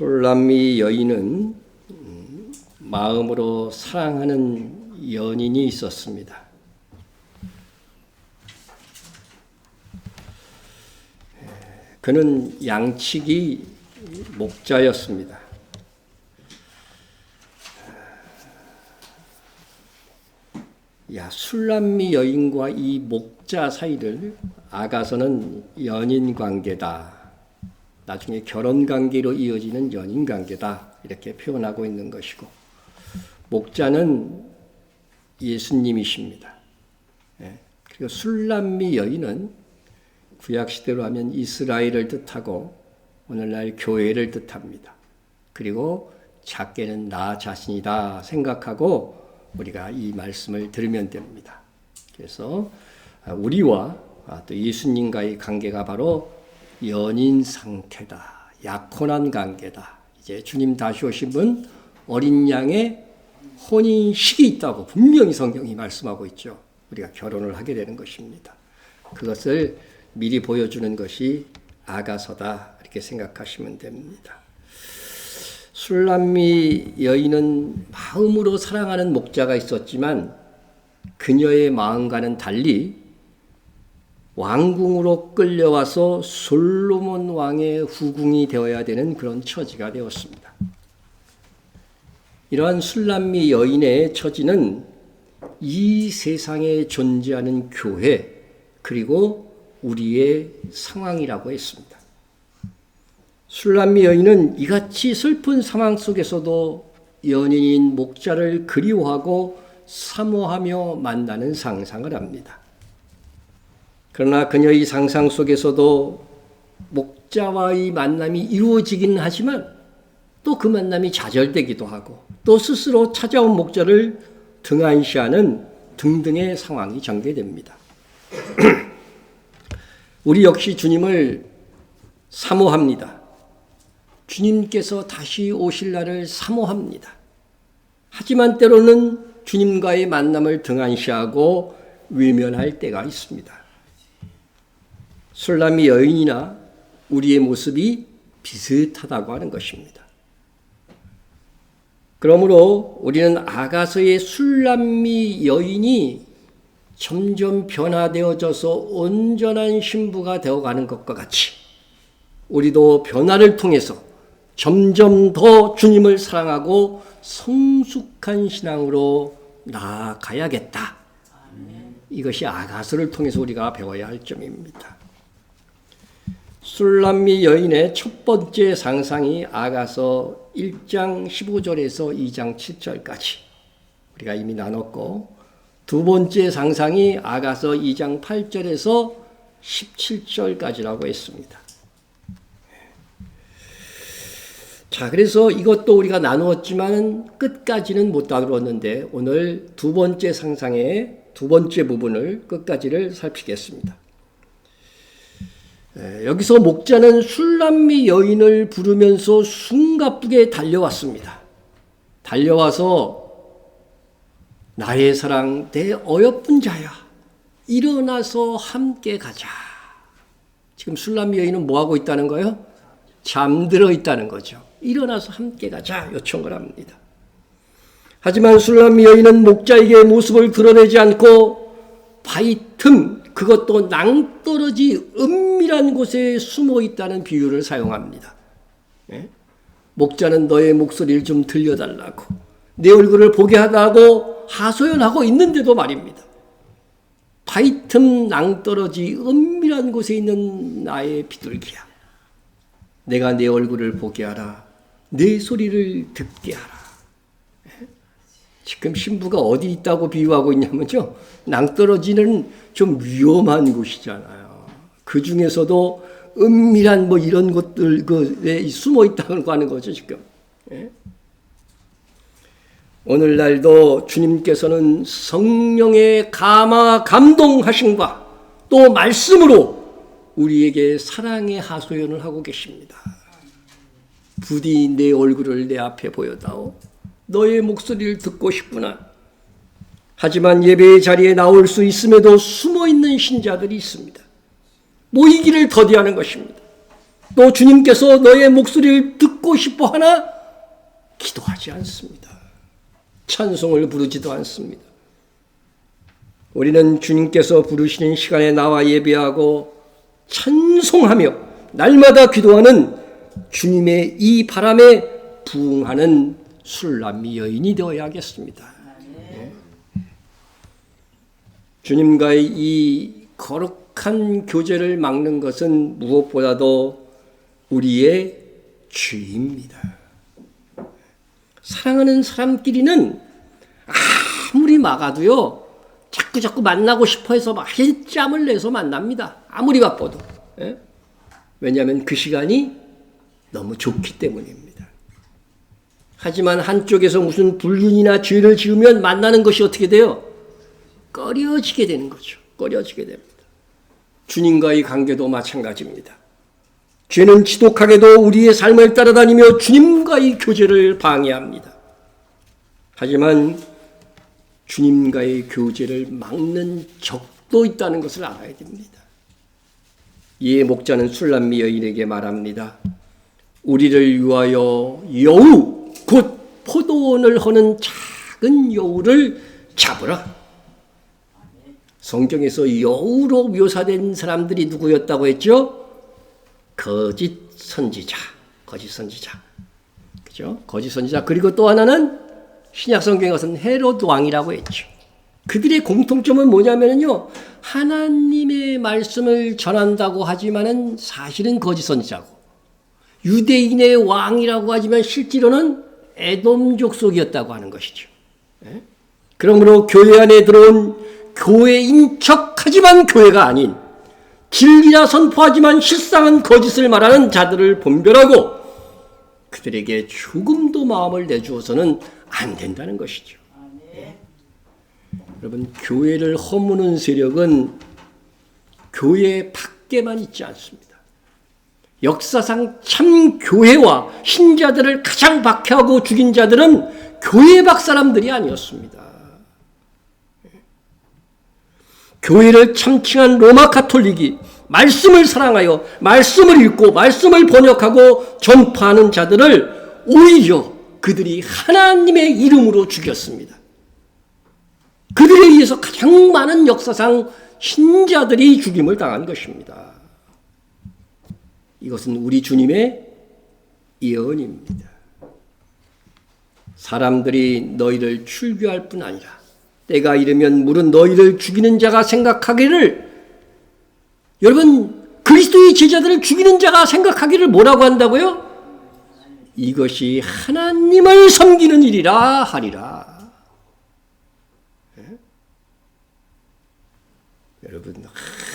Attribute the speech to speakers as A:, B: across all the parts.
A: 술람미 여인은 마음으로 사랑하는 연인이 있었습니다. 그는 양치기 목자였습니다. 술람미 여인과 이 목자 사이를 아가서는 연인 관계다, 나중에 결혼 관계로 이어지는 연인 관계다, 이렇게 표현하고 있는 것이고, 목자는 예수님이십니다. 그리고 술람미 여인은 구약시대로 하면 이스라엘을 뜻하고 오늘날 교회를 뜻합니다. 그리고 작게는 나 자신이다 생각하고 우리가 이 말씀을 들으면 됩니다. 그래서 우리와 또 예수님과의 관계가 바로 연인 상태다, 약혼한 관계다. 이제 주님 다시 오신 어린 양의 혼인식이 있다고 분명히 성경이 말씀하고 있죠. 우리가 결혼을 하게 되는 것입니다. 그것을 미리 보여주는 것이 아가서다, 이렇게 생각하시면 됩니다. 술람미 여인은 마음으로 사랑하는 목자가 있었지만 그녀의 마음과는 달리 왕궁으로 끌려와서 솔로몬 왕의 후궁이 되어야 되는 그런 처지가 되었습니다. 이러한 술람미 여인의 처지는 이 세상에 존재하는 교회 그리고 우리의 상황이라고 했습니다. 술람미 여인은 이같이 슬픈 상황 속에서도 연인인 목자를 그리워하고 사모하며 만나는 상상을 합니다. 그러나 그녀의 상상 속에서도 목자와의 만남이 이루어지기는 하지만 또 그 만남이 좌절되기도 하고 또 스스로 찾아온 목자를 등한시하는 등등의 상황이 전개됩니다. 우리 역시 주님을 사모합니다. 주님께서 다시 오실 날을 사모합니다. 하지만 때로는 주님과의 만남을 등한시하고 외면할 때가 있습니다. 술람미 여인이나 우리의 모습이 비슷하다고 하는 것입니다. 그러므로 우리는 아가서의 술람미 여인이 점점 변화되어져서 온전한 신부가 되어가는 것과 같이 우리도 변화를 통해서 점점 더 주님을 사랑하고 성숙한 신앙으로 나아가야겠다. 이것이 아가서를 통해서 우리가 배워야 할 점입니다. 술람미 여인의 첫 번째 상상이 아가서 1장 15절에서 2장 7절까지 우리가 이미 나눴고, 두 번째 상상이 아가서 2장 8절에서 17절까지라고 했습니다. 자, 그래서 이것도 우리가 나누었지만 끝까지는 못 다루었는데 오늘 두 번째 상상의 두 번째 부분을 끝까지를 살피겠습니다. 여기서 목자는 술람미 여인을 부르면서 숨가쁘게 달려왔습니다. 달려와서 나의 사랑, 내 어여쁜 자야, 일어나서 함께 가자. 지금 술람미 여인은 뭐하고 있다는 거예요? 잠들어 있다는 거죠. 일어나서 함께 가자 요청을 합니다. 하지만 술람미 여인은 목자에게 모습을 드러내지 않고 바위 틈, 그것도 낭떠러지 은밀한 곳에 숨어 있다는 비유를 사용합니다. 목자는 너의 목소리를 좀 들려달라고, 내 얼굴을 보게 하라고 하소연하고 있는데도 말입니다. 바위 틈 낭떠러지 은밀한 곳에 있는 나의 비둘기야, 내가 내 얼굴을 보게 하라, 내 소리를 듣게 하라. 지금 신부가 어디 있다고 비유하고 있냐면요, 낭떠러지는 좀 위험한 곳이잖아요. 그 중에서도 은밀한 이런 곳들에 숨어 있다고 하는 거죠, 지금. 오늘날도 주님께서는 성령의 감동하심과 또 말씀으로 우리에게 사랑의 하소연을 하고 계십니다. 부디 내 얼굴을 내 앞에 보여다오. 너의 목소리를 듣고 싶구나. 하지만 예배의 자리에 나올 수 있음에도 숨어있는 신자들이 있습니다. 모이기를 더디하는 것입니다. 또 주님께서 너의 목소리를 듣고 듣고 싶어 하나 기도하지 않습니다. 찬송을 부르지도 않습니다. 우리는 주님께서 부르시는 시간에 나와 예배하고 찬송하며 날마다 기도하는 주님의 이 바람에 부응하는 술람미 여인이 되어야겠습니다. 네. 주님과의 이 거룩한 교제를 막는 것은 무엇보다도 우리의 죄입니다. 사랑하는 사람끼리는 아무리 막아도요, 자꾸 만나고 싶어 해서 막 짬을 내서 만납니다. 아무리 바빠도. 예? 왜냐하면 그 시간이 너무 좋기 때문입니다. 하지만 한쪽에서 무슨 불륜이나 죄를 지으면 만나는 것이 어떻게 돼요? 꺼려지게 되는 거죠. 꺼려지게 됩니다. 주님과의 관계도 마찬가지입니다. 죄는 지독하게도 우리의 삶을 따라다니며 주님과의 교제를 방해합니다. 하지만 주님과의 교제를 막는 적도 있다는 것을 알아야 됩니다. 이에 목자는 술람미 여인에게 말합니다. 우리를 위하여 여우, 곧 포도원을 허는 작은 여우를 잡으라. 성경에서 여우로 묘사된 사람들이 누구였다고 했죠? 거짓 선지자. 그죠? 거짓 선지자. 그리고 또 하나는 신약 성경에 가서는 헤롯 왕이라고 했죠. 그들의 공통점은 뭐냐면요. 하나님의 말씀을 전한다고 하지만은 사실은 거짓 선지자고, 유대인의 왕이라고 하지만 실제로는 에돔 족속이었다고 하는 것이죠. 그러므로 교회 안에 들어온 교회인 척하지만 교회가 아닌, 진리라 선포하지만 실상은 거짓을 말하는 자들을 분별하고 그들에게 조금도 마음을 내주어서는 안 된다는 것이죠. 여러분, 교회를 허무는 세력은 교회 밖에만 있지 않습니다. 역사상 참 교회와 신자들을 가장 박해하고 죽인 자들은 교회 밖 사람들이 아니었습니다. 교회를 참칭한 로마 가톨릭이 말씀을 사랑하여 말씀을 읽고 말씀을 번역하고 전파하는 자들을 오히려 그들이 하나님의 이름으로 죽였습니다. 그들에 의해서 가장 많은 역사상 신자들이 죽임을 당한 것입니다. 이것은 우리 주님의 예언입니다. 사람들이 너희를 출교할 뿐 아니라 때가 이르면 물은 너희를 죽이는 자가 생각하기를, 여러분, 그리스도의 제자들을 죽이는 자가 생각하기를 뭐라고 한다고요? 이것이 하나님을 섬기는 일이라 하리라. 네? 여러분,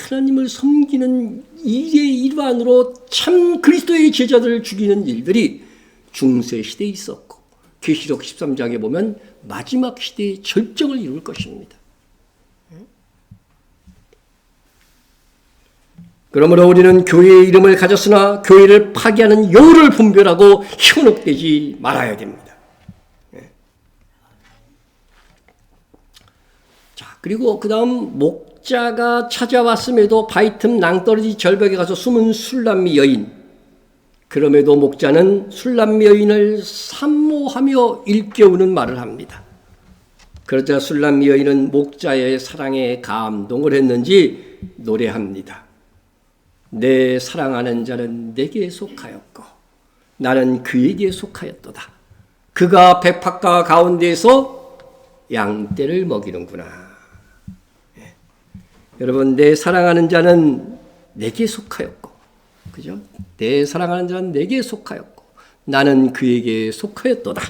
A: 하나님을 섬기는 일의 일환으로 참 그리스도의 제자들을 죽이는 일들이 중세시대에 있었고, 계시록 13장에 보면 마지막 시대의 절정을 이룰 것입니다. 그러므로 우리는 교회의 이름을 가졌으나 교회를 파괴하는 여우를 분별하고 현혹되지 말아야 됩니다. 자, 그리고 그 다음 목자가 찾아왔음에도 바위 틈 낭떠러지 절벽에 가서 숨은 술람미 여인. 그럼에도 목자는 술람미 여인을 산모하며 일깨우는 말을 합니다. 그러자 술람미 여인은 목자의 사랑에 감동을 했는지 노래합니다. 내 사랑하는 자는 내게 속하였고 나는 그에게 속하였도다. 그가 백합가 가운데에서 양떼를 먹이는구나. 예. 여러분, 내 사랑하는 자는 내게 속하였고, 그죠? 내 사랑하는 자는 내게 속하였고 나는 그에게 속하였도다.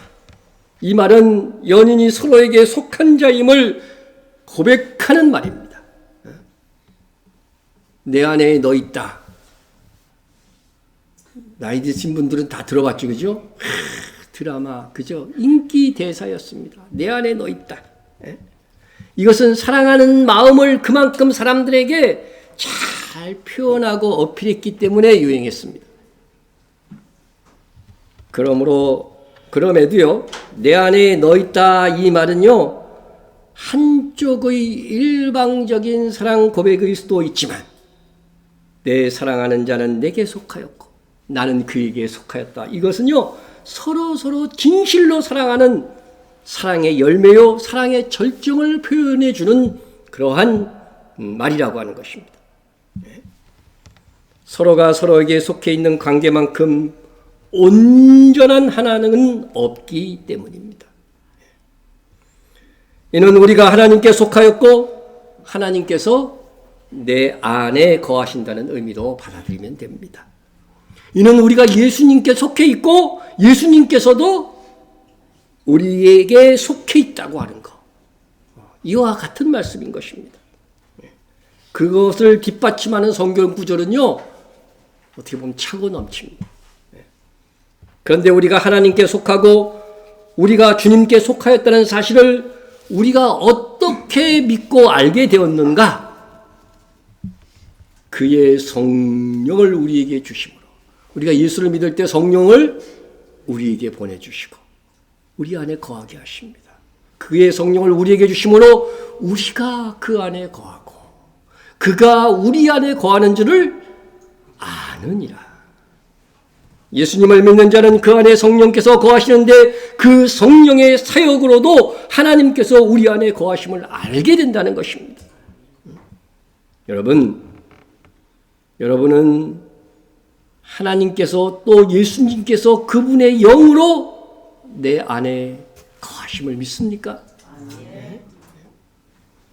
A: 이 말은 연인이 서로에게 속한 자임을 고백하는 말입니다. 내 안에 너 있다. 나이 드신 분들은 다 들어봤죠, 그죠? 드라마, 그죠? 인기 대사였습니다. 내 안에 너 있다. 이것은 사랑하는 마음을 그만큼 사람들에게 잘 표현하고 어필했기 때문에 유행했습니다. 그럼에도요, 내 안에 너 있다 이 말은요, 한쪽의 일방적인 사랑 고백일 수도 있지만 내 사랑하는 자는 내게 속하였고 나는 그에게 속하였다. 이것은요, 서로 진실로 사랑하는 사랑의 열매요, 사랑의 절정을 표현해 주는 그러한 말이라고 하는 것입니다. 서로가 서로에게 속해 있는 관계만큼 온전한 하나는 없기 때문입니다. 이는 우리가 하나님께 속하였고 하나님께서 내 안에 거하신다는 의미로 받아들이면 됩니다. 이는 우리가 예수님께 속해 있고 예수님께서도 우리에게 속해 있다고 하는 것. 이와 같은 말씀인 것입니다. 그것을 뒷받침하는 성경 구절은요, 어떻게 보면 차고 넘칩니다. 그런데 우리가 하나님께 속하고 우리가 주님께 속하였다는 사실을 우리가 어떻게 믿고 알게 되었는가? 그의 성령을 우리에게 주심으로, 우리가 예수를 믿을 때 성령을 우리에게 보내주시고 우리 안에 거하게 하십니다. 그의 성령을 우리에게 주심으로 우리가 그 안에 거하고 그가 우리 안에 거하는 줄을 아느니라. 예수님을 믿는 자는 그 안에 성령께서 거하시는데 그 성령의 사역으로도 하나님께서 우리 안에 거하심을 알게 된다는 것입니다. 여러분은 하나님께서 또 예수님께서 그분의 영으로 내 안에 거하심을 믿습니까?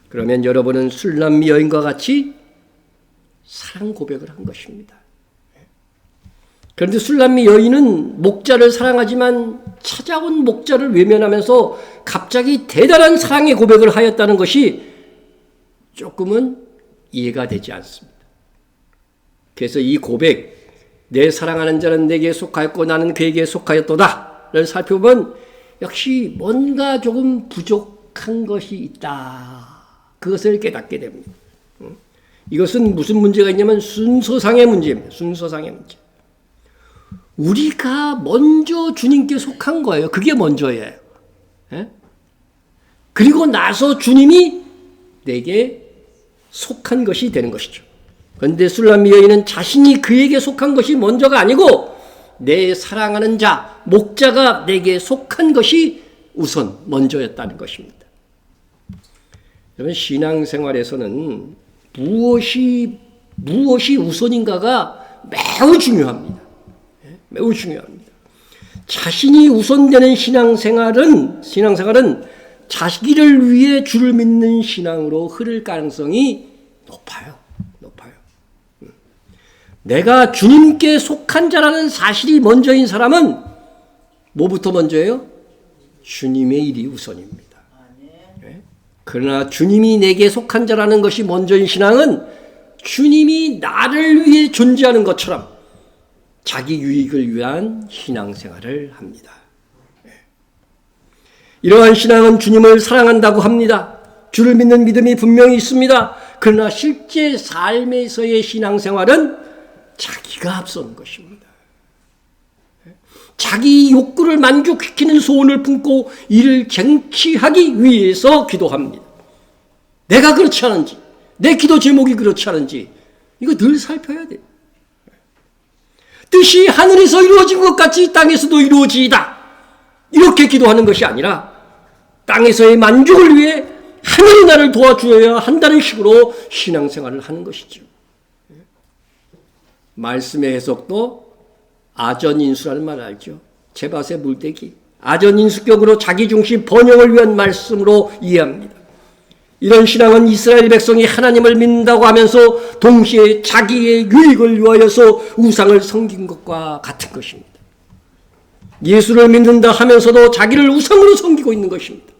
A: 그러면 여러분은 술람미 여인과 같이 사랑 고백을 한 것입니다. 그런데 술람미 여인은 목자를 사랑하지만 찾아온 목자를 외면하면서 갑자기 대단한 사랑의 고백을 하였다는 것이 조금은 이해가 되지 않습니다. 그래서 이 고백, 내 사랑하는 자는 내게 속하였고 나는 그에게 속하였도다를 살펴보면 역시 뭔가 조금 부족한 것이 있다. 그것을 깨닫게 됩니다. 이것은 무슨 문제가 있냐면 순서상의 문제입니다. 순서상의 문제. 우리가 먼저 주님께 속한 거예요. 그게 먼저예요. 그리고 나서 주님이 내게 속한 것이 되는 것이죠. 그런데 술람미 여인은 자신이 그에게 속한 것이 먼저가 아니고 내 사랑하는 자, 목자가 내게 속한 것이 우선 먼저였다는 것입니다. 여러분, 신앙생활에서는 무엇이 우선인가가 매우 중요합니다. 매우 중요합니다. 자신이 우선되는 신앙생활은 자기를 위해 주를 믿는 신앙으로 흐를 가능성이 높아요. 내가 주님께 속한 자라는 사실이 먼저인 사람은 뭐부터 먼저예요? 주님의 일이 우선입니다. 그러나 주님이 내게 속한 자라는 것이 먼저인 신앙은 주님이 나를 위해 존재하는 것처럼 자기 유익을 위한 신앙생활을 합니다. 이러한 신앙은 주님을 사랑한다고 합니다. 주를 믿는 믿음이 분명히 있습니다. 그러나 실제 삶에서의 신앙생활은 자기가 앞서는 것입니다. 자기 욕구를 만족시키는 소원을 품고 이를 쟁취하기 위해서 기도합니다. 내가 그렇지 않은지, 내 기도 제목이 그렇지 않은지 이거 늘 살펴야 돼요. 뜻이 하늘에서 이루어진 것 같이 땅에서도 이루어지이다. 이렇게 기도하는 것이 아니라 땅에서의 만족을 위해 하늘이 나를 도와주어야 한다는 식으로 신앙생활을 하는 것이죠. 말씀의 해석도 아전인수라는 말 알죠? 제밭의 물대기. 아전인수격으로 자기중심 번영을 위한 말씀으로 이해합니다. 이런 신앙은 이스라엘 백성이 하나님을 믿는다고 하면서 동시에 자기의 유익을 위하여서 우상을 섬긴 것과 같은 것입니다. 예수를 믿는다 하면서도 자기를 우상으로 섬기고 있는 것입니다.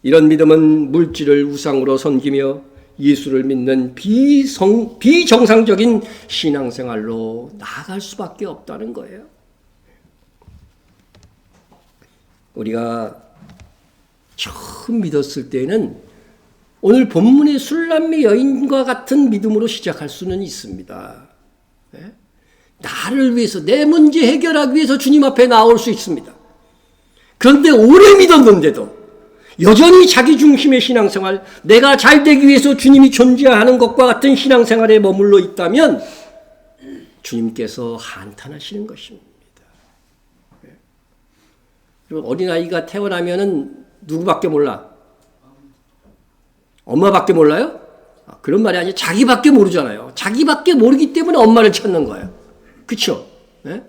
A: 이런 믿음은 물질을 우상으로 섬기며 예수를 믿는 비정상적인 신앙생활로 나아갈 수밖에 없다는 거예요. 우리가 처음 믿었을 때는 오늘 본문의 술람미 여인과 같은 믿음으로 시작할 수는 있습니다. 나를 위해서, 내 문제 해결하기 위해서 주님 앞에 나올 수 있습니다. 그런데 오래 믿었는데도 여전히 자기 중심의 신앙생활, 내가 잘 되기 위해서 주님이 존재하는 것과 같은 신앙생활에 머물러 있다면 주님께서 한탄하시는 것입니다. 그리고 어린아이가 태어나면은 누구밖에 몰라? 엄마밖에 몰라요? 그런 말이 아니라 자기밖에 모르잖아요. 자기밖에 모르기 때문에 엄마를 찾는 거예요. 그렇죠? 네?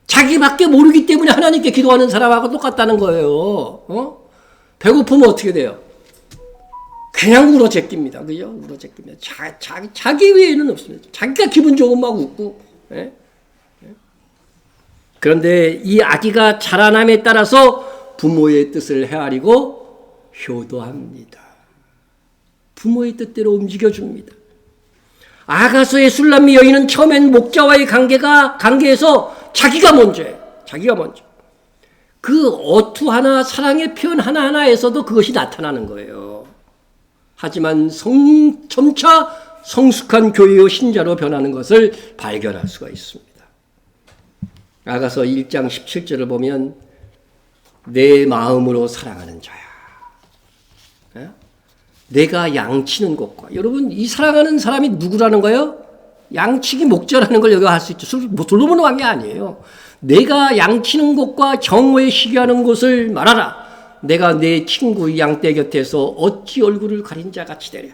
A: 자기밖에 모르기 때문에 하나님께 기도하는 사람하고 똑같다는 거예요. 배고프면 어떻게 돼요? 그냥 울어제낍니다. 그죠? 울어제낍니다. 자기 외에는 없습니다. 자기가 기분 좋으면 막 웃고. 네? 그런데 이 아기가 자라남에 따라서 부모의 뜻을 헤아리고 효도합니다. 부모의 뜻대로 움직여줍니다. 아가서의 술람미 여인은 처음엔 목자와의 관계에서 자기가 먼저예요. 자기가 먼저. 그 어투 하나, 사랑의 표현 하나하나에서도 그것이 나타나는 거예요. 하지만 점차 성숙한 교회의 신자로 변하는 것을 발견할 수가 있습니다. 아가서 1장 17절을 보면 내 마음으로 사랑하는 자야. 내가 양치는 곳과, 여러분 이 사랑하는 사람이 누구라는 거예요? 양치기 목자라는 걸 여기 할 수 있죠. 솔로몬 왕이 아니에요. 내가 양치는 곳과 경호에 시기하는 곳을 말하라. 내가 내 친구 양떼 곁에서 어찌 얼굴을 가린 자 같이 되랴.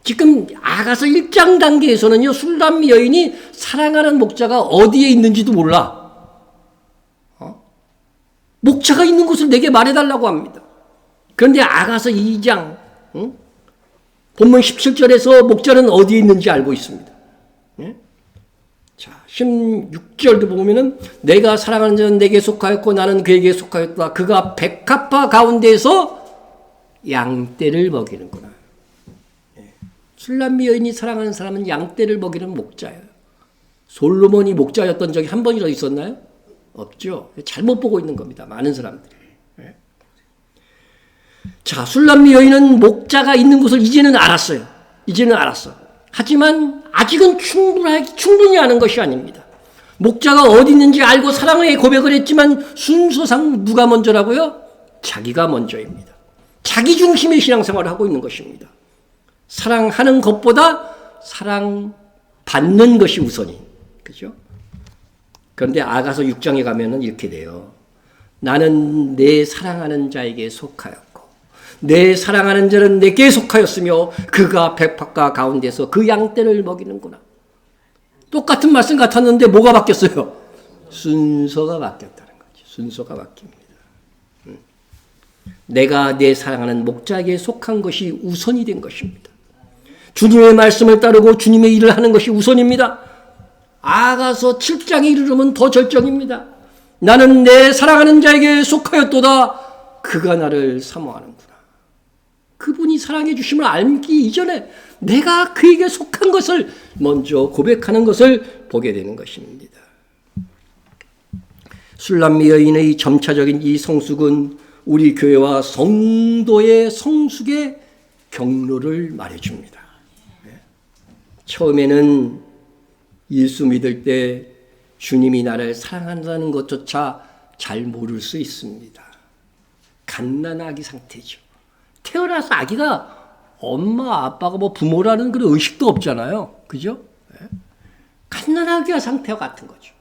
A: 지금 아가서 1장 단계에서는요, 술람미 여인이 사랑하는 목자가 어디에 있는지도 몰라. 목자가 있는 곳을 내게 말해달라고 합니다. 그런데 아가서 2장 본문 17절에서 목자는 어디에 있는지 알고 있습니다. 자, 16절도 보면은 내가 사랑하는 자는 내게 속하였고 나는 그에게 속하였다. 그가 백합화 가운데에서 양떼를 먹이는구나. 술람미 여인이 사랑하는 사람은 양떼를 먹이는 목자예요. 솔로몬이 목자였던 적이 한 번이라도 있었나요? 없죠. 잘못 보고 있는 겁니다. 많은 사람들이. 자, 술람미 여인은 목자가 있는 곳을 이제는 알았어요. 이제는 알았어. 하지만 아직은 충분히 아는 것이 아닙니다. 목자가 어디 있는지 알고 사랑의 고백을 했지만 순서상 누가 먼저라고요? 자기가 먼저입니다. 자기 중심의 신앙생활을 하고 있는 것입니다. 사랑하는 것보다 사랑받는 것이 우선인. 그죠? 그런데 아가서 6장에 가면은 이렇게 돼요. 나는 내 사랑하는 자에게 속하였고 내 사랑하는 자는 내게 속하였으며 그가 백합화 가운데서 그 양떼를 먹이는구나. 똑같은 말씀 같았는데 뭐가 바뀌었어요? 순서가 바뀌었다는 거죠. 순서가 바뀝니다. 내가 내 사랑하는 목자에게 속한 것이 우선이 된 것입니다. 주님의 말씀을 따르고 주님의 일을 하는 것이 우선입니다. 아가서 7장에 이르르면 더 절정입니다. 나는 내 사랑하는 자에게 속하였도다. 그가 나를 사모하는구나. 그분이 사랑해 주심을 알기 이전에 내가 그에게 속한 것을 먼저 고백하는 것을 보게 되는 것입니다. 술람미 여인의 점차적인 이 성숙은 우리 교회와 성도의 성숙의 경로를 말해줍니다. 처음에는 예수 믿을 때 주님이 나를 사랑한다는 것조차 잘 모를 수 있습니다. 갓난아기 상태죠. 태어나서 아기가 엄마 아빠가 뭐 부모라는 그런 의식도 없잖아요. 그죠? 갓난아기와 상태와 같은 거죠.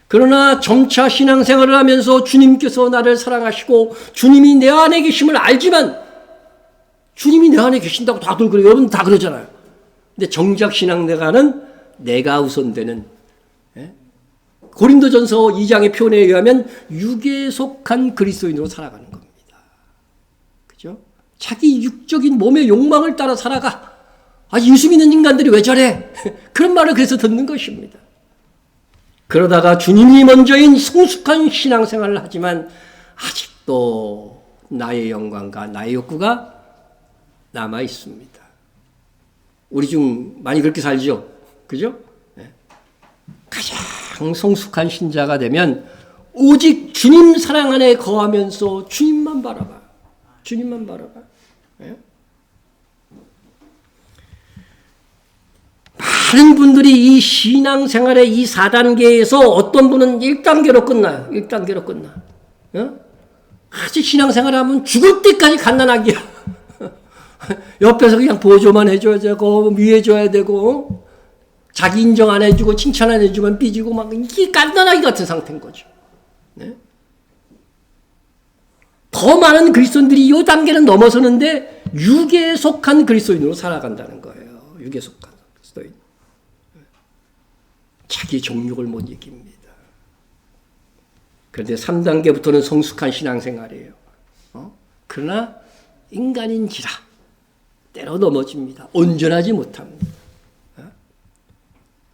A: 그러나 점차 신앙생활을 하면서 주님께서 나를 사랑하시고 주님이 내 안에 계심을 알지만 주님이 내 안에 계신다고 다들 그래요. 여러분 다 그러잖아요. 근데 정작 신앙생활은 내가 우선되는, 고린도전서 2장의 표현에 의하면 육에 속한 그리스도인으로 살아가는 겁니다. 그죠? 자기 육적인 몸의 욕망을 따라 살아가. 예수 믿는 인간들이 왜 저래? 그런 말을 그래서 듣는 것입니다. 그러다가 주님이 먼저인 성숙한 신앙생활을 하지만 아직도 나의 영광과 나의 욕구가 남아 있습니다. 우리 중 많이 그렇게 살죠? 그죠? 가장 성숙한 신자가 되면 오직 주님 사랑 안에 거하면서 주님만 바라봐. 주님만 바라봐. 많은 분들이 이 신앙생활의 이 4단계에서 어떤 분은 1단계로 끝나요. 1단계로 끝나. 아직 신앙생활을 하면 죽을 때까지 갓난아기야. 옆에서 그냥 보조만 해줘야 되고, 위해줘야 되고, 자기 인정 안 해주고 칭찬 안 해주면 삐지고 막 이게 깐난아기 같은 상태인 거죠. 네? 더 많은 그리스도인들이 이 단계는 넘어서는데 육에 속한 그리스도인으로 살아간다는 거예요. 육에 속한 그리스도인. 자기 정욕을 못 이깁니다. 그런데 3단계부터는 성숙한 신앙생활이에요. 그러나 인간인지라 때로 넘어집니다. 온전하지 못합니다.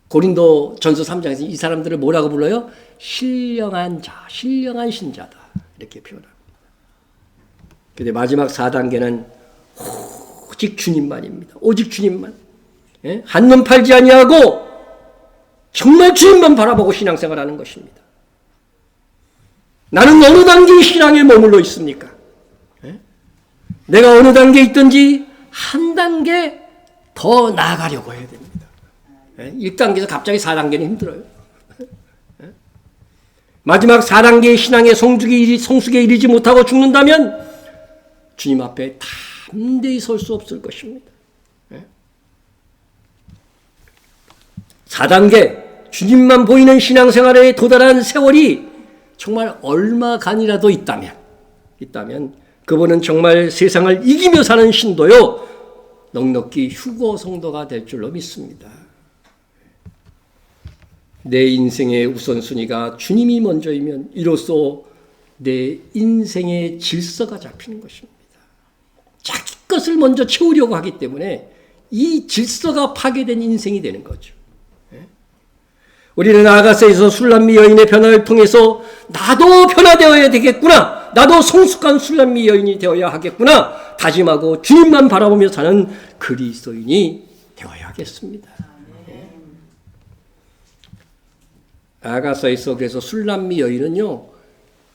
A: 고린도 전서 3장에서 이 사람들을 뭐라고 불러요? 신령한 자, 신령한 신자다. 이렇게 표현합니다. 그런데 마지막 4단계는 오직 주님만입니다. 오직 주님만. 한눈 팔지 아니하고 정말 주님만 바라보고 신앙생활하는 것입니다. 나는 어느 단계의 신앙에 머물러 있습니까? 내가 어느 단계에 있든지 한 단계 더 나아가려고 해야 됩니다. 1단계에서 갑자기 4단계는 힘들어요. 마지막 4단계의 신앙의 성숙에 이르지 못하고 죽는다면 주님 앞에 담대히 설 수 없을 것입니다. 4단계 주님만 보이는 신앙생활에 도달한 세월이 정말 얼마간이라도 있다면 그분은 정말 세상을 이기며 사는 신도요 넉넉히 휴거 성도가 될 줄로 믿습니다. 내 인생의 우선순위가 주님이 먼저이면 이로써 내 인생의 질서가 잡히는 것입니다. 자기 것을 먼저 채우려고 하기 때문에 이 질서가 파괴된 인생이 되는 거죠. 우리는 아가서에서 술람미 여인의 변화를 통해서 나도 변화되어야 되겠구나. 나도 성숙한 술람미 여인이 되어야 하겠구나. 다짐하고 주님만 바라보며 사는 그리스도인이 되어야 하겠습니다. 아가서에서 그래서 술람미 여인은요.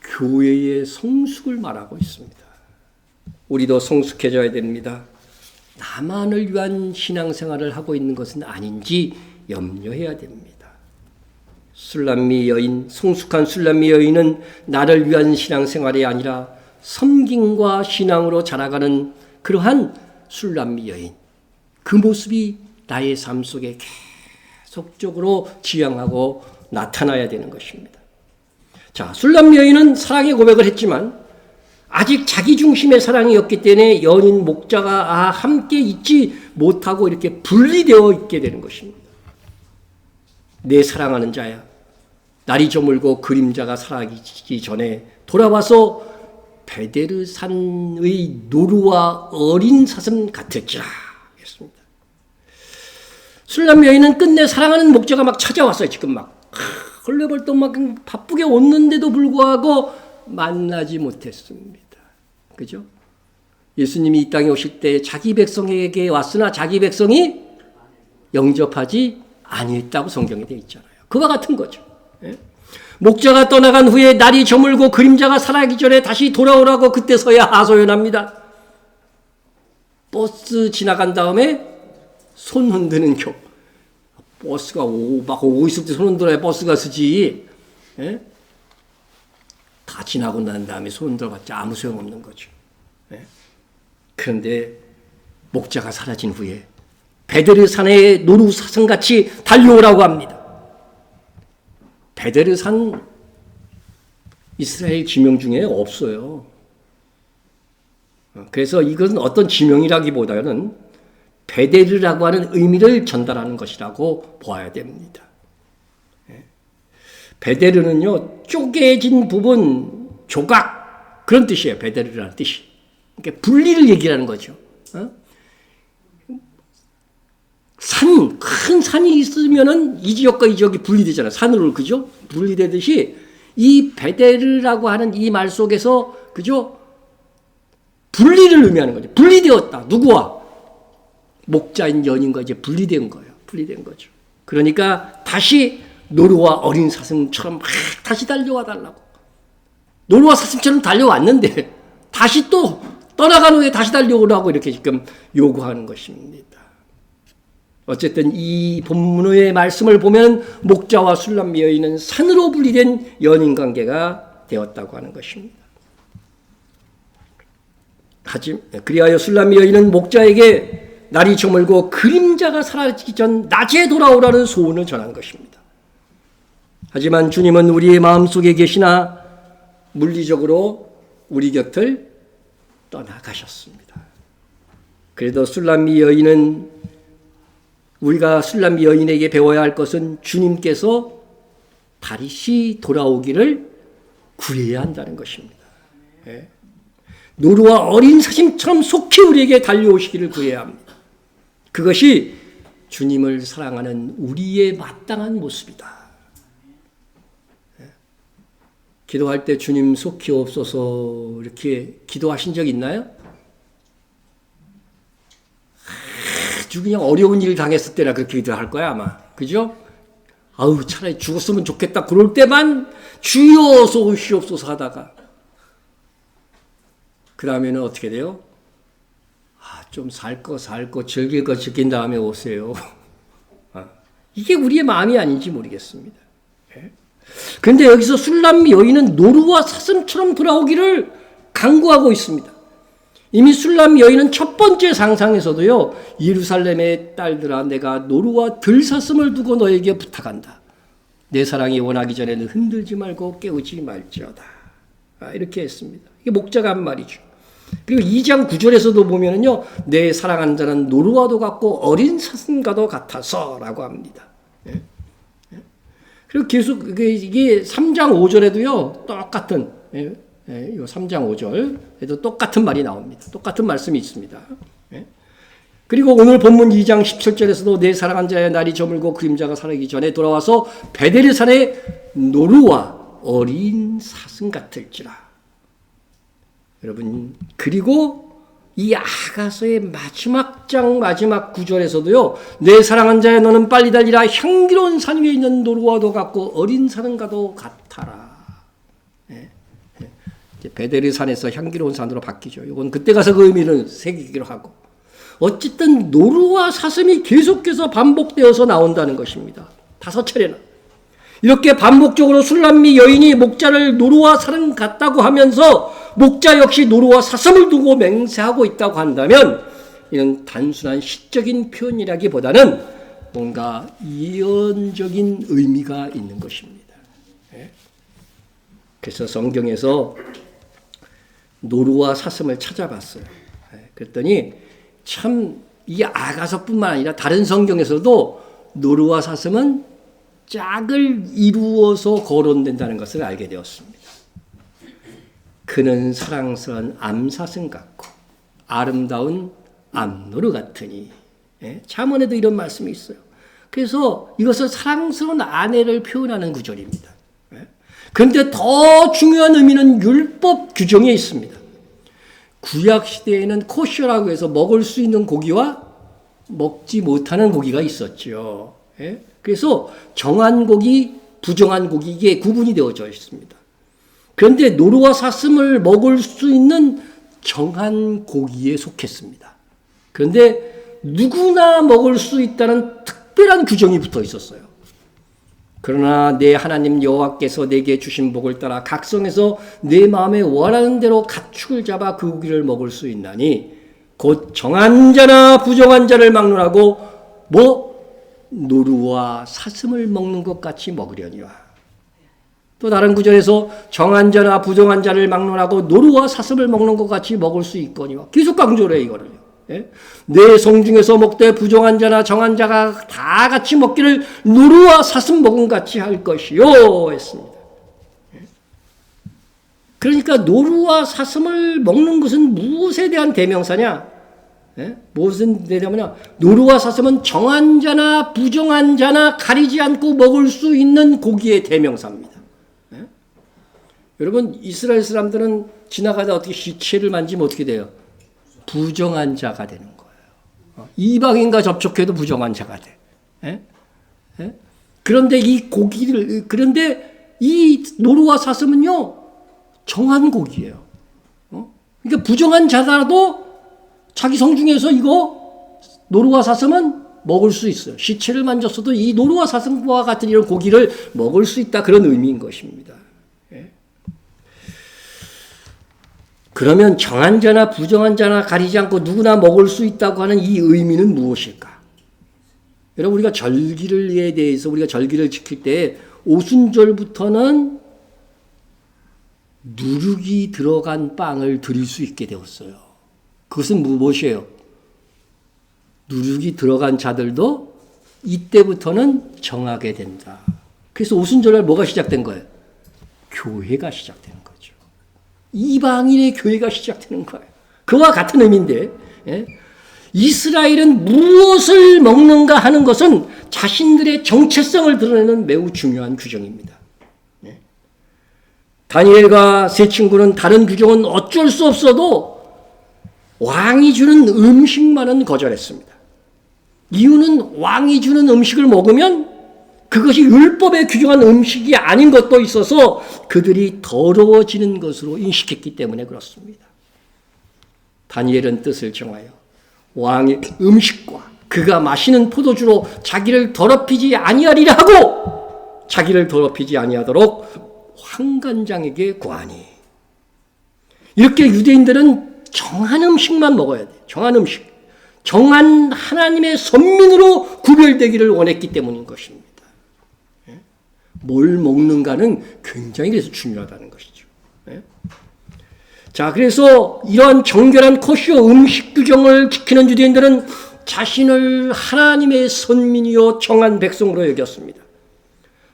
A: 교회의 성숙을 말하고 있습니다. 우리도 성숙해져야 됩니다. 나만을 위한 신앙생활을 하고 있는 것은 아닌지 염려해야 됩니다. 술람미 여인, 성숙한 술람미 여인은 나를 위한 신앙생활이 아니라 섬김과 신앙으로 자라가는 그러한 술람미 여인. 그 모습이 나의 삶 속에 계속적으로 지향하고 나타나야 되는 것입니다. 자, 술람미 여인은 사랑의 고백을 했지만 아직 자기 중심의 사랑이었기 때문에 연인 목자가 함께 있지 못하고 이렇게 분리되어 있게 되는 것입니다. 내 사랑하는 자야. 날이 저물고 그림자가 사라지기 전에 돌아와서 베데르산의 노루와 어린 사슴 같았지라 했습니다. 술람 여인은 끝내 사랑하는 목자가 막 찾아왔어요. 지금 막 헐레벌떡 막 바쁘게 왔는데도 불구하고 만나지 못했습니다. 그죠? 예수님이 이 땅에 오실 때 자기 백성에게 왔으나 자기 백성이 영접하지 아니했다고 성경에 되어 있잖아요. 그와 같은 거죠. 목자가 떠나간 후에 날이 저물고 그림자가 사라지기 전에 다시 돌아오라고 그때서야 하소연합니다. 버스 지나간 다음에 손 흔드는 교. 버스가 막 오고 있을 때 손 흔들어야 버스가 쓰지. 다 지나고 난 다음에 손 흔들어봤자 아무 소용없는 거죠. 그런데 목자가 사라진 후에 베데르산의 노루 사슴같이 달려오라고 합니다. 베데르산 이스라엘 지명 중에 없어요. 그래서 이것은 어떤 지명이라기보다는 베데르라고 하는 의미를 전달하는 것이라고 보아야 됩니다. 베데르는요, 쪼개진 부분, 조각, 그런 뜻이에요. 베데르라는 뜻이. 그러니까 분리를 얘기하는 거죠. 큰 산이 있으면은 이 지역과 이 지역이 분리되잖아요. 산으로, 그죠? 분리되듯이 이 베데르라고 하는 이 말 속에서, 그죠? 분리를 의미하는 거죠. 분리되었다. 누구와? 목자인 연인과 이제 분리된 거예요. 분리된 거죠. 그러니까 다시 노루와 어린 사슴처럼 막 다시 달려와 달라고. 노루와 사슴처럼 달려왔는데 다시 또 떠나간 후에 다시 달려오라고 이렇게 지금 요구하는 것입니다. 어쨌든 이 본문의 말씀을 보면 목자와 술람미 여인은 산으로 분리된 연인 관계가 되었다고 하는 것입니다. 그리하여 술람미 여인은 목자에게 날이 저물고 그림자가 사라지기 전 낮에 돌아오라는 소원을 전한 것입니다. 하지만 주님은 우리의 마음속에 계시나 물리적으로 우리 곁을 떠나가셨습니다. 그래도 술람미 여인은 우리가 술람미 여인에게 배워야 할 것은 주님께서 다시 돌아오기를 구해야 한다는 것입니다. 노루와 어린 사슴처럼 속히 우리에게 달려오시기를 구해야 합니다. 그것이 주님을 사랑하는 우리의 마땅한 모습이다. 기도할 때 주님 속히 없어서 이렇게 기도하신 적 있나요? 아주 그냥 어려운 일 당했을 때나 그렇게 기도할 거야 아마. 그죠? 아우 차라리 죽었으면 좋겠다 그럴 때만 주여 소시옵소서 하다가 그 다음에는 어떻게 돼요? 좀 살 거 즐길 거 즐긴 다음에 오세요. 이게 우리의 마음이 아닌지 모르겠습니다. 그런데 여기서 술람미 여인은 노루와 사슴처럼 돌아오기를 강구하고 있습니다. 이미 술람미 여인은 첫 번째 상상에서도요, 예루살렘의 딸들아 내가 노루와 들사슴을 두고 너에게 부탁한다. 내 사랑이 원하기 전에는 흔들지 말고 깨우지 말지어다. 이렇게 했습니다. 이게 목자가 한 말이죠. 그리고 2장 9절에서도 보면은요, 내 사랑하는 자는 노루와도 같고 어린 사슴과도 같아서라고 합니다. 그리고 계속 이게 3장 5절에도요, 똑같은, 이 3장 5절에도 똑같은 말이 나옵니다. 똑같은 말씀이 있습니다. 그리고 오늘 본문 2장 17절에서도 내 사랑한 자의 날이 저물고 그림자가 사라지기 전에 돌아와서 베델산의 노루와 어린 사슴 같을지라. 여러분, 그리고 이 아가서의 마지막 장 마지막 구절에서도요, 내 사랑한 자야 너는 빨리 달리라 향기로운 산 위에 있는 노루와도 같고 어린 사슴과도 같아라. 베델의 산에서 향기로운 산으로 바뀌죠. 이건 그때 가서 그 의미를 새기기로 하고, 어쨌든 노루와 사슴이 계속해서 반복되어서 나온다는 것입니다. 5차례나. 이렇게 반복적으로 술람미 여인이 목자를 노루와 사슴 같다고 하면서 목자 역시 노루와 사슴을 두고 맹세하고 있다고 한다면 이는 단순한 시적인 표현이라기보다는 뭔가 예언적인 의미가 있는 것입니다. 그래서 성경에서 노루와 사슴을 찾아봤어요. 그랬더니 참 이 아가서뿐만 아니라 다른 성경에서도 노루와 사슴은 짝을 이루어서 거론된다는 것을 알게 되었습니다. 그는 사랑스러운 암사슴 같고 아름다운 암노루 같으니. 잠언에도 이런 말씀이 있어요. 그래서 이것은 사랑스러운 아내를 표현하는 구절입니다. 그런데 더 중요한 의미는 율법 규정에 있습니다. 구약 시대에는 코셔라고 해서 먹을 수 있는 고기와 먹지 못하는 고기가 있었죠. 그래서 정한 고기, 부정한 고기 이게 구분이 되어져 있습니다. 그런데 노루와 사슴을 먹을 수 있는 정한 고기에 속했습니다. 그런데 누구나 먹을 수 있다는 특별한 규정이 붙어 있었어요. 그러나 내 하나님 여호와께서 내게 주신 복을 따라 각성해서 내 마음에 원하는 대로 가축을 잡아 그 고기를 먹을 수 있나니 곧 정한 자나 부정한 자를 막론하고 노루와 사슴을 먹는 것 같이 먹으려니와. 또 다른 구절에서 정한 자나 부정한 자를 막론하고 노루와 사슴을 먹는 것 같이 먹을 수 있거니와. 계속 강조를 해요, 이거를요. 내 성중에서 먹되 부정한 자나 정한 자가 다 같이 먹기를 노루와 사슴 먹음 같이 할 것이요 했습니다. 그러니까 노루와 사슴을 먹는 것은 무엇에 대한 대명사냐? 무엇은 대명사냐? 노루와 사슴은 정한 자나 부정한 자나 가리지 않고 먹을 수 있는 고기의 대명사입니다. 여러분, 이스라엘 사람들은 지나가다 어떻게 시체를 만지면 어떻게 돼요? 부정한 자가 되는 거예요. 이방인과 접촉해도 부정한 자가 돼. 그런데 그런데 이 노루와 사슴은요, 정한 고기예요. 그러니까 부정한 자라도 자기 성중에서 이거 노루와 사슴은 먹을 수 있어요. 시체를 만졌어도 이 노루와 사슴과 같은 이런 고기를 먹을 수 있다, 그런 의미인 것입니다. 그러면 정한 자나 부정한 자나 가리지 않고 누구나 먹을 수 있다고 하는 이 의미는 무엇일까? 여러분, 우리가 절기에 대해서 우리가 절기를 지킬 때 오순절부터는 누룩이 들어간 빵을 드릴 수 있게 되었어요. 그것은 무엇이에요? 누룩이 들어간 자들도 이때부터는 정하게 된다. 그래서 오순절날 뭐가 시작된 거예요? 교회가 시작되는 거죠. 이방인의 교회가 시작되는 거예요. 그와 같은 의미인데, 예? 이스라엘은 무엇을 먹는가 하는 것은 자신들의 정체성을 드러내는 매우 중요한 규정입니다. 예? 다니엘과 세 친구는 다른 규정은 어쩔 수 없어도 왕이 주는 음식만은 거절했습니다. 이유는 왕이 주는 음식을 먹으면 그것이 율법에 규정한 음식이 아닌 것도 있어서 그들이 더러워지는 것으로 인식했기 때문에 그렇습니다. 다니엘은 뜻을 정하여 왕의 음식과 그가 마시는 포도주로 자기를 더럽히지 아니하리라 하고 자기를 더럽히지 아니하도록 환관장에게 구하니. 이렇게 유대인들은 정한 음식만 먹어야 돼. 정한 음식. 정한 하나님의 선민으로 구별되기를 원했기 때문인 것입니다. 뭘 먹는가는 굉장히 그래서 중요하다는 것이죠. 자, 그래서 이러한 정결한 코시오 음식 규정을 지키는 유대인들은 자신을 하나님의 선민이요 정한 백성으로 여겼습니다.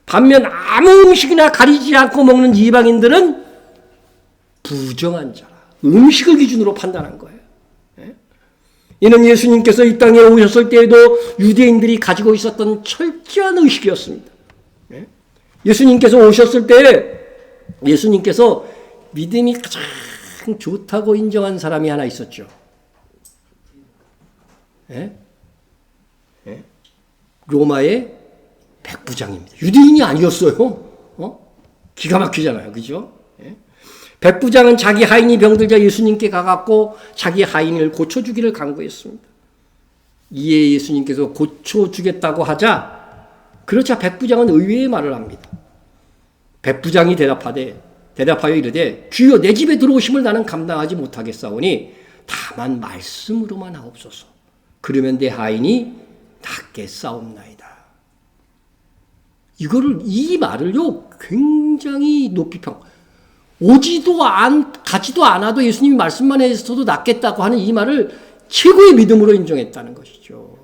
A: 반면 아무 음식이나 가리지 않고 먹는 이방인들은 부정한 자라. 음식을 기준으로 판단한 거예요. 이는 예수님께서 이 땅에 오셨을 때에도 유대인들이 가지고 있었던 철저한 의식이었습니다. 예수님께서 오셨을 때 예수님께서 믿음이 가장 좋다고 인정한 사람이 하나 있었죠. 로마의 백부장입니다. 유대인이 아니었어요. 기가 막히잖아요. 그죠? 백부장은 자기 하인이 병들자 예수님께 가갖고 자기 하인을 고쳐주기를 간구했습니다. 이에 예수님께서 고쳐주겠다고 하자 그렇자 백부장은 의외의 말을 합니다. 백부장이 대답하여 이르되 주여 내 집에 들어오심을 나는 감당하지 못하겠사오니 다만 말씀으로만 하옵소서. 그러면 내 하인이 낫겠사옵나이다. 이 말을요 굉장히 높이 가지도 않아도 예수님이 말씀만 해서도 낫겠다고 하는 이 말을 최고의 믿음으로 인정했다는 것이죠.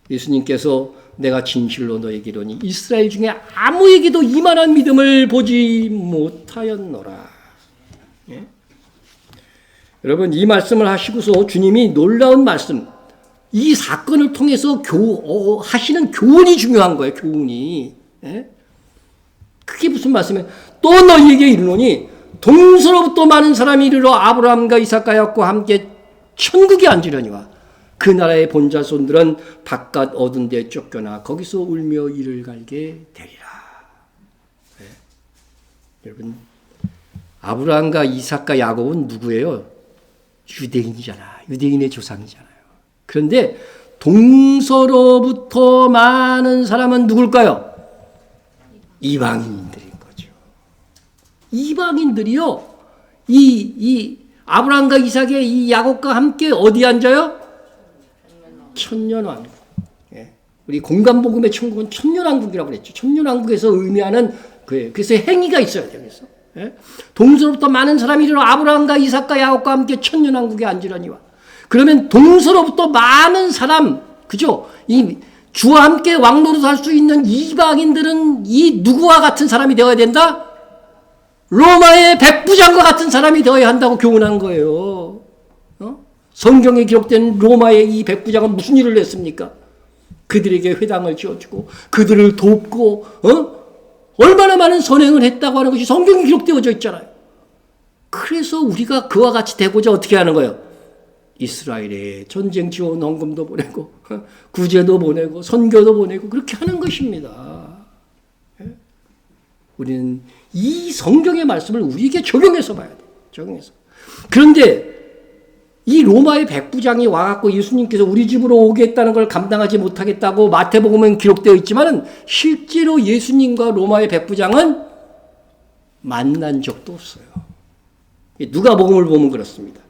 A: 예수님께서 내가 진실로 너에게 이르노니 이스라엘 중에 아무에게도 이만한 믿음을 보지 못하였노라. 여러분, 이 말씀을 하시고서 주님이 놀라운 말씀, 이 사건을 통해서 하시는 교훈이 중요한 거예요. 교훈이. 그게 무슨 말씀이에요? 또 너희에게 이르노니 동서로부터 많은 사람이 이르러 아브라함과 이삭과 야곱과 함께 천국에 앉으려니와 그 나라의 본자손들은 바깥 어두운 데 쫓겨나 거기서 울며 이를 갈게 되리라. 여러분, 아브라함과 이삭과 야곱은 누구예요? 유대인이잖아. 유대인의 조상이잖아요. 그런데 동서로부터 많은 사람은 누굴까요? 이방인들인 거죠. 이방인들이요. 이 아브라함과 이삭의 이 야곱과 함께 어디 앉아요? 천년왕국. 우리 공간복음의 천국은 천년왕국이라고 그랬죠. 천년왕국에서 의미하는 그예요. 그래서 행위가 있어야 돼요. 그래서 동서로부터 많은 사람이 일어나 아브라함과 이삭과 야곱과 함께 천년왕국에 앉으려니와. 그러면 동서로부터 많은 사람, 그죠? 이 주와 함께 왕노릇할 수 있는 이방인들은 이 누구와 같은 사람이 되어야 된다? 로마의 백부장과 같은 사람이 되어야 한다고 교훈한 거예요. 성경에 기록된 로마의 이 백부장은 무슨 일을 했습니까? 그들에게 회당을 지어주고 그들을 돕고 얼마나 많은 선행을 했다고 하는 것이 성경에 기록되어져 있잖아요. 그래서 우리가 그와 같이 되고자 어떻게 하는 거예요? 이스라엘에 전쟁 지원 헌금도 보내고 구제도 보내고 선교도 보내고 그렇게 하는 것입니다. 우리는 이 성경의 말씀을 우리에게 적용해서 봐야 돼요. 적용해서. 그런데 이 로마의 백부장이 와갖고 예수님께서 우리 집으로 오겠다는 걸 감당하지 못하겠다고 마태복음은 기록되어 있지만은 실제로 예수님과 로마의 백부장은 만난 적도 없어요. 누가복음을 보면 그렇습니다.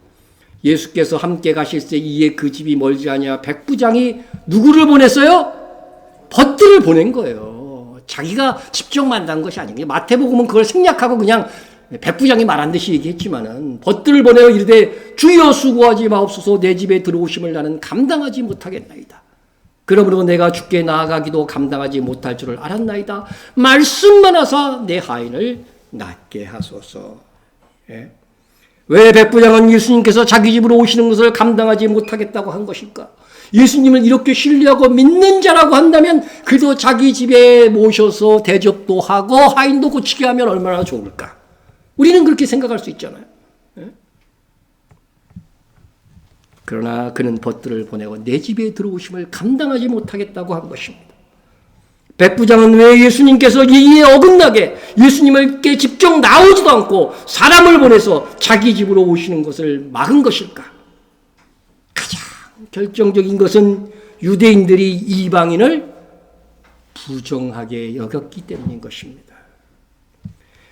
A: 예수께서 함께 가실 때 이에 그 집이 멀지 아니하 백부장이 누구를 보냈어요? 벗들을 보낸 거예요. 자기가 직접 만난 것이 아니에요. 마태복음은 그걸 생략하고 그냥 백부장이 말한 듯이 얘기했지만은 벗들을 보내어 이르되 주여 수고하지 마옵소서 내 집에 들어오심을 나는 감당하지 못하겠나이다. 그러므로 내가 주께 나아가기도 감당하지 못할 줄을 알았나이다. 말씀만 하사 내 하인을 낫게 하소서. 예? 왜 백부장은 예수님께서 자기 집으로 오시는 것을 감당하지 못하겠다고 한 것일까? 예수님을 이렇게 신뢰하고 믿는 자라고 한다면 그래도 자기 집에 모셔서 대접도 하고 하인도 고치게 하면 얼마나 좋을까? 우리는 그렇게 생각할 수 있잖아요. 예? 그러나 그는 벗들을 보내고 내 집에 들어오심을 감당하지 못하겠다고 한 것입니다. 백부장은 왜 예수님께서 이에 어긋나게 예수님께 직접 나오지도 않고 사람을 보내서 자기 집으로 오시는 것을 막은 것일까? 가장 결정적인 것은 유대인들이 이방인을 부정하게 여겼기 때문인 것입니다.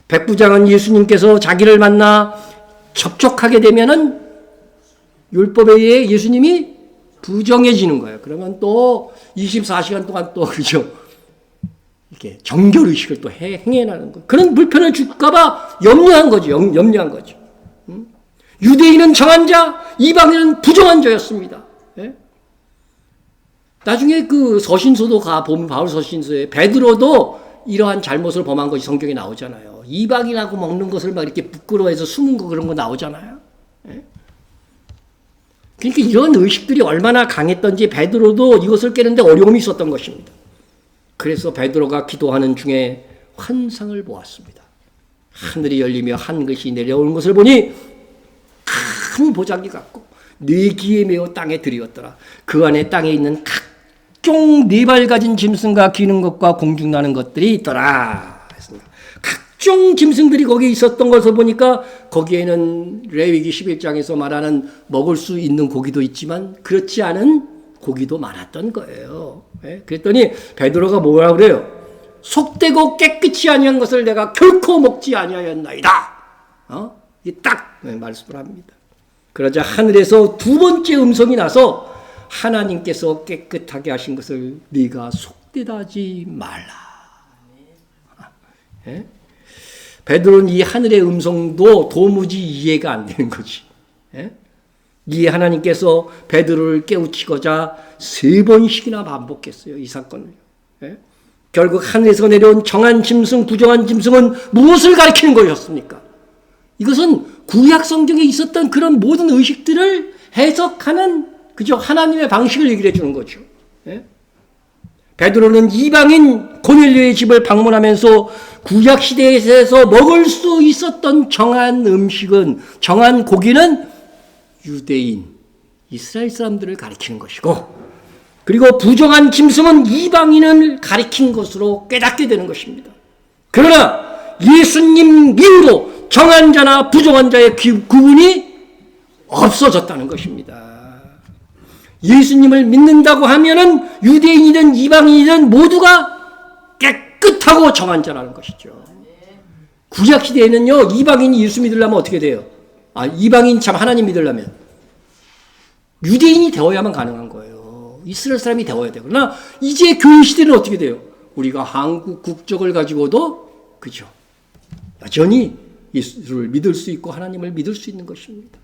A: 백부장은 예수님께서 자기를 만나 접촉하게 되면은 율법에 의해 예수님이 부정해지는 거예요. 그러면 또 24시간 동안 또 그죠? 이렇게 정결의식을 또 행해나는 거. 그런 불편을 줄까봐 염려한 거죠. 염려한 거죠. 유대인은 정한 자, 이방인은 부정한 자였습니다. 예? 나중에 그 서신서도 보면 바울 서신서에 베드로도 이러한 잘못을 범한 것이 성경에 나오잖아요. 이방인하고 먹는 것을 막 이렇게 부끄러워해서 숨은 거 그런 거 나오잖아요. 예? 그러니까 이런 의식들이 얼마나 강했던지 베드로도 이것을 깨는데 어려움이 있었던 것입니다. 그래서 베드로가 기도하는 중에 환상을 보았습니다. 하늘이 열리며 한 것이 내려오는 것을 보니 큰 보자기 같고 네 귀에 메어 땅에 들이었더라. 그 안에 땅에 있는 각종 네 발 가진 짐승과 기는 것과 공중나는 것들이 있더라. 각종 짐승들이 거기에 있었던 것을 보니까 거기에는 레위기 11장에서 말하는 먹을 수 있는 고기도 있지만 그렇지 않은 고기도 많았던 거예요. 그랬더니 베드로가 뭐라 그래요? 속되고 깨끗이 아니한 것을 내가 결코 먹지 아니하였나이다. 이게 딱 말씀을 합니다. 그러자 하늘에서 두 번째 음성이 나서 하나님께서 깨끗하게 하신 것을 네가 속되다 하지 말라. 베드로는 이 하늘의 음성도 도무지 이해가 안 되는 거지. 이 하나님께서 베드로를 깨우치고자 3번씩이나 반복했어요. 이 사건을. 결국 하늘에서 내려온 정한 짐승, 부정한 짐승은 무엇을 가리키는 것이었습니까? 이것은 구약 성경에 있었던 그런 모든 의식들을 해석하는 그저 하나님의 방식을 얘기를 해주는 거죠. 베드로는 이방인 고넬료의 집을 방문하면서 구약 시대에서 먹을 수 있었던 정한 음식은, 정한 고기는 유대인, 이스라엘 사람들을 가리키는 것이고, 그리고 부정한 짐승은 이방인을 가리킨 것으로 깨닫게 되는 것입니다. 그러나 예수님 이후로 정한 자나 부정한 자의 구분이 없어졌다는 것입니다. 예수님을 믿는다고 하면은 유대인이든 이방인이든 모두가 깨끗하고 정한 자라는 것이죠. 구약 시대에는요, 이방인이 예수 믿으려면 어떻게 돼요? 이방인 참 하나님 믿으려면 유대인이 되어야만 가능한 거예요. 이스라엘 사람이 되어야 되고. 그러나 이제 교회 시대는 어떻게 돼요? 우리가 한국 국적을 가지고도 그죠? 여전히 예수를 믿을 수 있고 하나님을 믿을 수 있는 것입니다.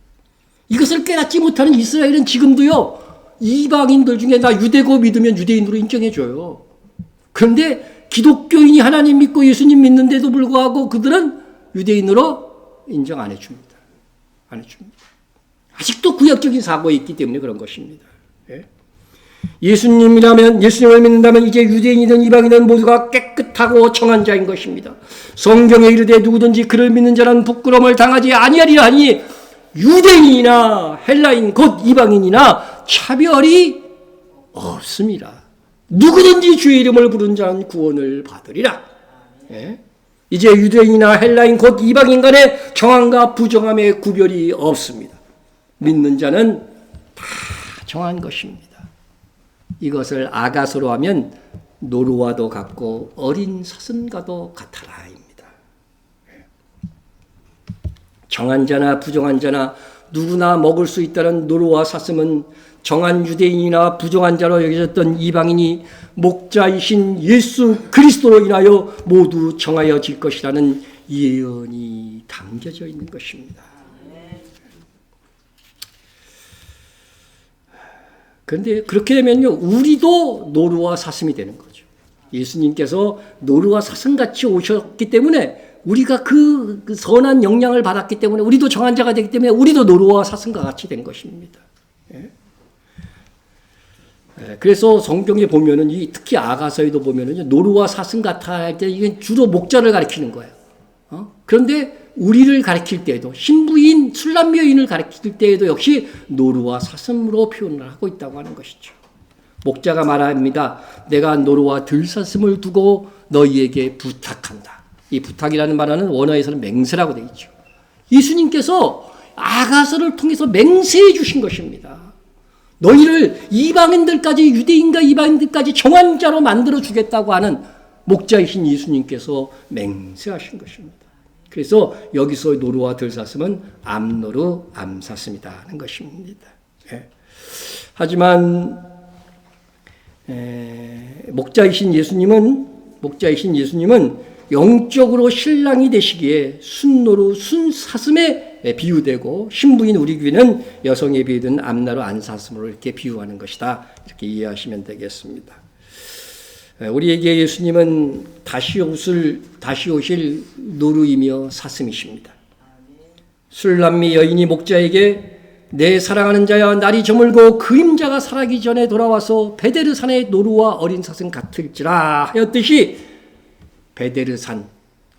A: 이것을 깨닫지 못하는 이스라엘은 지금도요, 이방인들 중에 나 유대고 믿으면 유대인으로 인정해줘요. 그런데 기독교인이 하나님 믿고 예수님 믿는데도 불구하고 그들은 유대인으로 인정 안 해줍니다. 안 해줍니다. 아직도 구약적인 사고에 있기 때문에 그런 것입니다. 예수님을 믿는다면 이제 유대인이든 이방인이든 모두가 깨끗하고 정한 자인 것입니다. 성경에 이르되 누구든지 그를 믿는 자는 부끄러움을 당하지 아니하리라 하니 유대인이나 헬라인 곧 이방인이나 차별이 없습니다. 누구든지 주의 이름을 부른 자는 구원을 받으리라. 이제 유대인이나 헬라인 곧 이방인 간의 정함과 부정함의 구별이 없습니다. 믿는 자는 다 정한 것입니다. 이것을 아가서로 하면 노루와도 같고 어린 사슴과도 같아라입니다. 정한 자나 부정한 자나 누구나 먹을 수 있다는 노루와 사슴은 정한 유대인이나 부정한 자로 여겨졌던 이방인이 목자이신 예수 그리스도로 인하여 모두 정하여질 것이라는 예언이 담겨져 있는 것입니다. 그런데 그렇게 되면요, 우리도 노루와 사슴이 되는 거죠. 예수님께서 노루와 사슴같이 오셨기 때문에 우리가 그 선한 영향을 받았기 때문에 우리도 정한 자가 되기 때문에 우리도 노루와 사슴과 같이 된 것입니다. 그래서 성경에 보면은 특히 아가서에도 보면은 노루와 사슴 같아 할 때 이게 주로 목자를 가리키는 거예요. 그런데 우리를 가리킬 때에도 신부인 술람미 여인을 가리킬 때에도 역시 노루와 사슴으로 표현을 하고 있다고 하는 것이죠. 목자가 말합니다. 내가 노루와 들사슴을 두고 너희에게 부탁한다. 이 부탁이라는 말은 원어에서는 맹세라고 되어 있죠. 예수님께서 아가서를 통해서 맹세해 주신 것입니다. 너희를 이방인들까지, 유대인과 이방인들까지 정한 자로 만들어 주겠다고 하는 목자이신 예수님께서 맹세하신 것입니다. 그래서 여기서 노루와 들사슴은 암노루, 암사슴이다 하는 것입니다. 하지만 목자이신 예수님은 영적으로 신랑이 되시기에 순노루, 순사슴에 비유되고 신부인 우리 교회는 여성에 비유된 암나루, 안사슴으로 이렇게 비유하는 것이다. 이렇게 이해하시면 되겠습니다. 우리에게 예수님은 다시 오실 노루이며 사슴이십니다. 술람미 여인이 목자에게 내 사랑하는 자야 날이 저물고 그림자가 사라기 전에 돌아와서 베데르산의 노루와 어린 사슴 같을지라 하였듯이 베데르산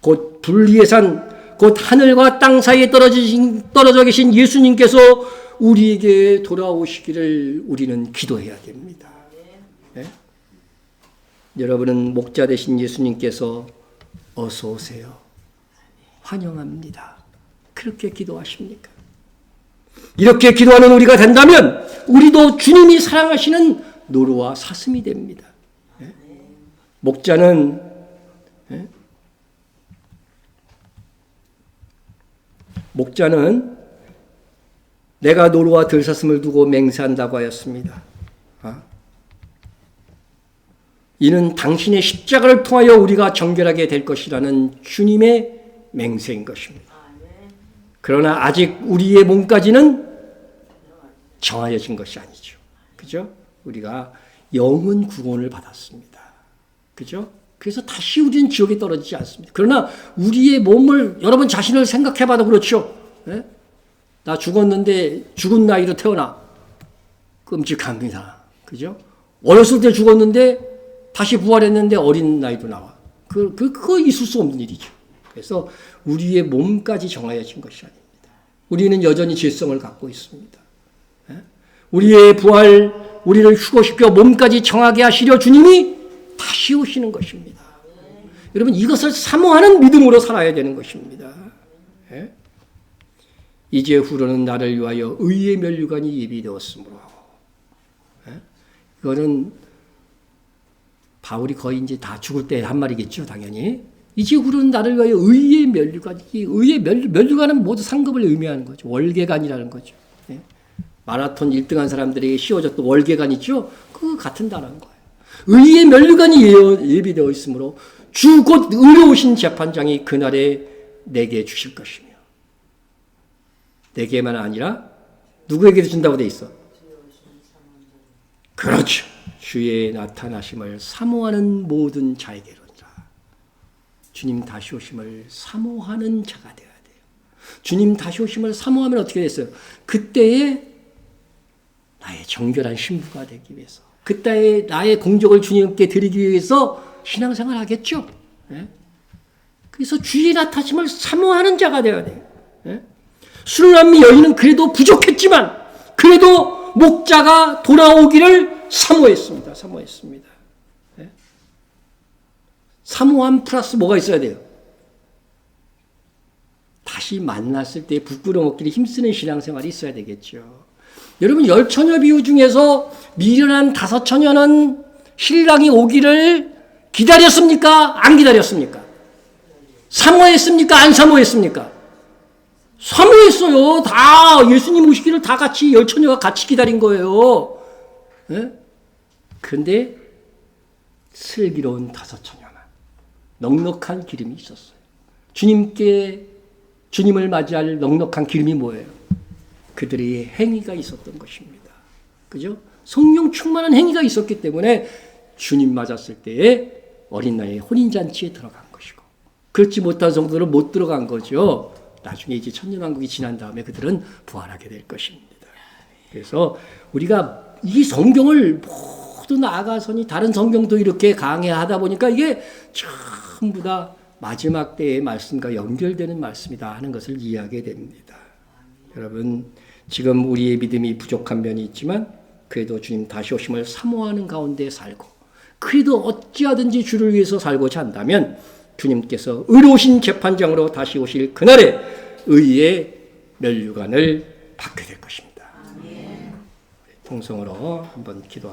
A: 곧 분리의 산 곧 하늘과 땅 사이에 떨어져 계신 예수님께서 우리에게 돌아오시기를 우리는 기도해야 됩니다. 네? 여러분은 목자 되신 예수님께서 어서 오세요. 환영합니다. 그렇게 기도하십니까? 이렇게 기도하는 우리가 된다면 우리도 주님이 사랑하시는 노루와 사슴이 됩니다. 목자는 내가 노루와 들사슴을 두고 맹세한다고 하였습니다. 이는 당신의 십자가를 통하여 우리가 정결하게 될 것이라는 주님의 맹세인 것입니다. 그러나 아직 우리의 몸까지는 정하여진 것이 아니죠. 그죠? 우리가 영은 구원을 받았습니다. 그죠? 그래서 다시 우리는 지옥에 떨어지지 않습니다. 그러나 우리의 몸을 여러분 자신을 생각해봐도 그렇죠. 네? 나 죽었는데 죽은 나이로 태어나. 끔찍합니다. 그죠? 어렸을 때 죽었는데 다시 부활했는데 어린 나이로 나와. 그거 있을 수 없는 일이죠. 그래서 우리의 몸까지 정하여진 것이 아닙니다. 우리는 여전히 죄성을 갖고 있습니다. 우리의 부활, 우리를 휴거시켜 몸까지 정하게 하시려 주님이 다시 오시는 것입니다. 여러분 이것을 사모하는 믿음으로 살아야 되는 것입니다. 이제 후로는 나를 위하여 의의 면류관이 예비되었으므로. 이거는 바울이 거의 이제 다 죽을 때 한 말이겠죠, 당연히. 이제 후로는 나를 위하여 의의 면류관. 의의 면류관은 모두 상급을 의미하는 거죠. 월계관이라는 거죠. 마라톤 1등한 사람들에게 씌워졌던 월계관 있죠? 그 같은 단어인 거예요. 의의 면류관이 예비되어 있으므로 주 곧 의로우신 재판장이 그날에 내게 주실 것이며. 내게만 아니라 누구에게도 준다고 돼 있어? 그렇죠. 주의 나타나심을 사모하는 모든 자에게로니라. 주님 다시 오심을 사모하는 자가 되어야 돼요. 주님 다시 오심을 사모하면 어떻게 됐어요? 그때에 나의 정결한 신부가 되기 위해서, 그때에 나의 공적을 주님께 드리기 위해서 신앙생활 하겠죠. 네? 그래서 주의 나타나심을 사모하는 자가 되어야 돼요. 네? 술람미 여인은 그래도 부족했지만 그래도 목자가 돌아오기를 사모했습니다. 네? 사모함 플러스 뭐가 있어야 돼요? 다시 만났을 때 부끄러워먹기를 힘쓰는 신앙생활이 있어야 되겠죠. 여러분 10처녀 비유 중에서 미련한 5처녀는 신랑이 오기를 기다렸습니까? 안 기다렸습니까? 사모했습니까? 안 사모했습니까? 사모했어요. 다 예수님 오시기를 다 같이 열 처녀가 같이 기다린 거예요. 예? 그런데 슬기로운 다섯 처녀만 넉넉한 기름이 있었어요. 주님을 맞이할 넉넉한 기름이 뭐예요? 그들의 행위가 있었던 것입니다. 그죠? 성령 충만한 행위가 있었기 때문에 주님 맞았을 때에 어린 나이에 혼인잔치에 들어간 것이고, 그렇지 못한 성도는 못 들어간 거죠. 나중에 이제 천년왕국이 지난 다음에 그들은 부활하게 될 것입니다. 그래서 우리가 이 성경을 모두 나아가서니 다른 성경도 이렇게 강해하다 보니까 이게 전부 다 마지막 때의 말씀과 연결되는 말씀이다 하는 것을 이해하게 됩니다. 여러분, 지금 우리의 믿음이 부족한 면이 있지만 그래도 주님 다시 오심을 사모하는 가운데 살고, 그래도 어찌하든지 주를 위해서 살고자 한다면 주님께서 의로우신 재판장으로 다시 오실 그날에 의의 면류관을 받게 될 것입니다. 통성으로 한번 기도하겠습니다.